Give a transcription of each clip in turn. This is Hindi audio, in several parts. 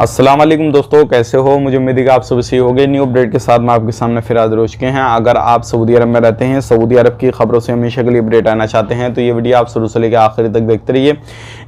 अस्सलाम वालेकुम दोस्तों, कैसे हो। मुझे उम्मीद है कि आप सब सही हो गए। न्यू अपडेट के साथ मैं आपके सामने फिर हाजिर हो चुके हैं। अगर आप सऊदी अरब में रहते हैं, सऊदी अरब की खबरों से हमेशा के लिए अपडेट आना चाहते हैं तो ये वीडियो आप शुरू से लेकर आखिर तक देखते रहिए।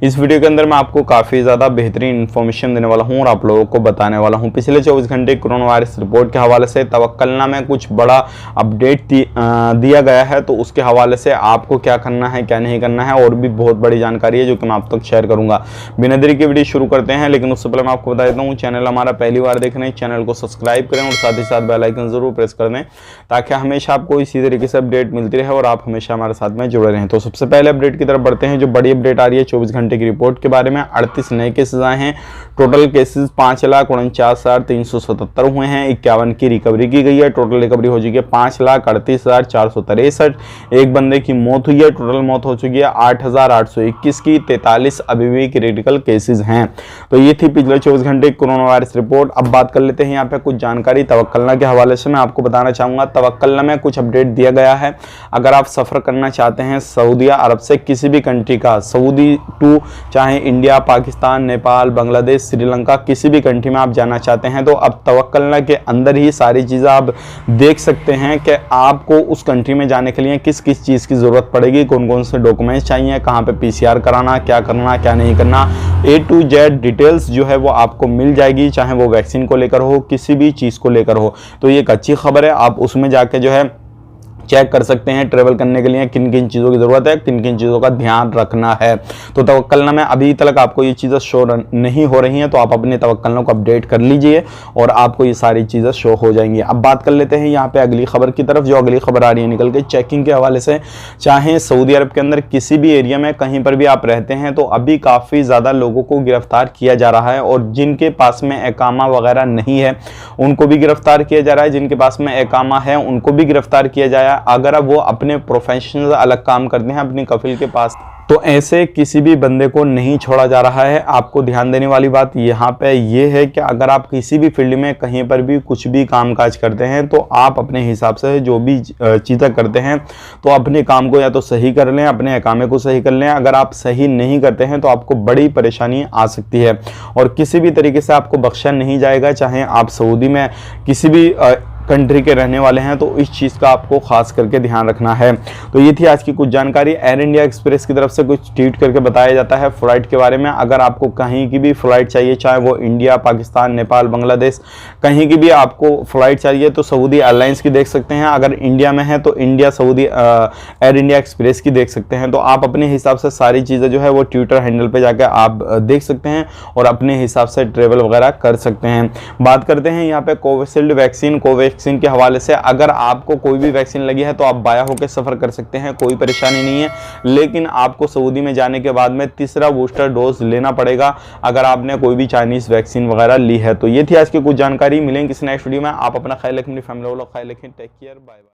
इस वीडियो के अंदर मैं आपको काफ़ी ज़्यादा बेहतरीन इन्फॉर्मेशन देने वाला हूँ और आप लोगों को बताने वाला हूँ। पिछले 24 घंटे कोरोना वायरस रिपोर्ट के हवाले से तवक्कलना में कुछ बड़ा अपडेट दिया गया है, तो उसके हवाले से आपको क्या करना है क्या नहीं करना है, और भी बहुत बड़ी जानकारी है जो कि मैं आप तक शेयर करूँगा। बिना देरी की वीडियो शुरू करते हैं, लेकिन उससे पहले मैं आपको बता देता हूँ, चैनल हमारा पहली बार देख रहे हैं, चैनल को सब्सक्राइब करें और साथ ही साथ बेल आइकन जरूर प्रेस कर दें ताकि हमेशा आपको इसी तरीके से अपडेट मिलती रहे और आप हमेशा हमारे साथ में जुड़े रहें। तो सबसे पहले अपडेट की तरफ बढ़ते हैं। जो बड़ी अपडेट आ रही है 24 घंटे की रिपोर्ट के बारे में। 38 नए केसेस आए हैं। टोटल केसेस 5,49,777 हुए हैं। 51 की रिकवरी की गई है। टोटल रिकवरी हो चुकी है 5,38,463। एक बंदे की मौत हुई है। टोटल मौत हो चुकी है 8,821 की। 43 अभी भी क्रिटिकल केसेस हैं। तो ये थी पिछले 24 घंटे कोरोना वायरस रिपोर्ट। अब बात कर लेते हैं यहाँ पे कुछ जानकारी तवक्कलना के हवाले से। मैं आपको बताना चाहूँगा तवक्कलना में कुछ अपडेट दिया गया है। अगर आप सफ़र करना चाहते हैं सऊदी अरब से किसी भी कंट्री का, सऊदी टू चाहे इंडिया, पाकिस्तान, नेपाल, बांग्लादेश, श्रीलंका, किसी भी कंट्री में आप जाना चाहते हैं तो अब तवक्कलना के अंदर ही सारी चीज़ें आप देख सकते हैं कि आपको उस कंट्री में जाने के लिए किस किस चीज़ की ज़रूरत पड़ेगी, कौन कौन से डॉक्यूमेंट्स चाहिए, कहाँ पे PCR कराना, क्या करना क्या नहीं करना, A to Z डिटेल्स जो है वो आपको मिल जाएगी, चाहे वो वैक्सीन को लेकर हो, किसी भी चीज़ को लेकर हो। तो ये एक अच्छी खबर है। आप उसमें जाके जो है चेक कर सकते हैं ट्रेवल करने के लिए किन किन चीज़ों की ज़रूरत है, किन किन चीज़ों का ध्यान रखना है। तो तवक्कलना में अभी तक आपको ये चीज़ें शो नहीं हो रही हैं, तो आप अपने तवक्कलना को अपडेट कर लीजिए और आपको ये सारी चीज़ें शो हो जाएंगी। अब बात कर लेते हैं यहाँ पे अगली खबर की तरफ। जो अगली खबर आ रही है निकल के चेकिंग के हवाले से। चाहे सऊदी अरब के अंदर किसी भी एरिया में कहीं पर भी आप रहते हैं तो अभी काफ़ी ज़्यादा लोगों को गिरफ्तार किया जा रहा है, और जिनके पास में इकामा वगैरह नहीं है उनको भी गिरफ्तार किया जा रहा है, जिनके पास में इकामा है उनको भी गिरफ्तार किया जाए अगर वो अपने प्रोफेशन से अलग काम करते हैं अपनी कफिल के पास। तो ऐसे किसी भी बंदे को नहीं छोड़ा जा रहा है। आपको ध्यान देने वाली बात यहाँ पे ये है कि अगर आप किसी भी फील्ड में कहीं पर भी कुछ भी कामकाज करते हैं तो आप अपने हिसाब से जो भी चीज़ें करते हैं तो अपने काम को या तो सही कर लें, अपने इकामे को सही कर लें। अगर आप सही नहीं करते हैं तो आपको बड़ी परेशानी आ सकती है और किसी भी तरीके से आपको बख्शा नहीं जाएगा। चाहे आप सऊदी में किसी भी कंट्री के रहने वाले हैं तो इस चीज़ का आपको खास करके ध्यान रखना है। तो ये थी आज की कुछ जानकारी। एयर इंडिया एक्सप्रेस की तरफ से कुछ ट्वीट करके बताया जाता है फ़्लाइट के बारे में। अगर आपको कहीं की भी फ़्लाइट चाहिए, चाहे वो इंडिया, पाकिस्तान, नेपाल, बांग्लादेश, कहीं की भी आपको फ़्लाइट चाहिए तो सऊदी एयरलाइंस की देख सकते हैं। अगर इंडिया में है तो India Saudi air India express की देख सकते हैं। तो आप अपने हिसाब से सारी चीज़ें जो है वो ट्विटर हैंडल पर जाकर आप देख सकते हैं और अपने हिसाब से ट्रेवल वगैरह कर सकते हैं। बात करते हैं यहाँ पे कोविशील्ड वैक्सीन वैक्सीन के हवाले से। अगर आपको कोई भी वैक्सीन लगी है तो आप बाया होकर सफर कर सकते हैं, कोई परेशानी नहीं है। लेकिन आपको सऊदी में जाने के बाद में तीसरा बूस्टर डोज लेना पड़ेगा अगर आपने कोई भी चाइनीज वैक्सीन वगैरह ली है। तो ये थी आज की कुछ जानकारी। मिलेंगे किसी नेक्स्ट वीडियो में। आप अपना ख्याल रखें, अपनी फैमिली वालों का ख्याल रखें। Take care, bye bye.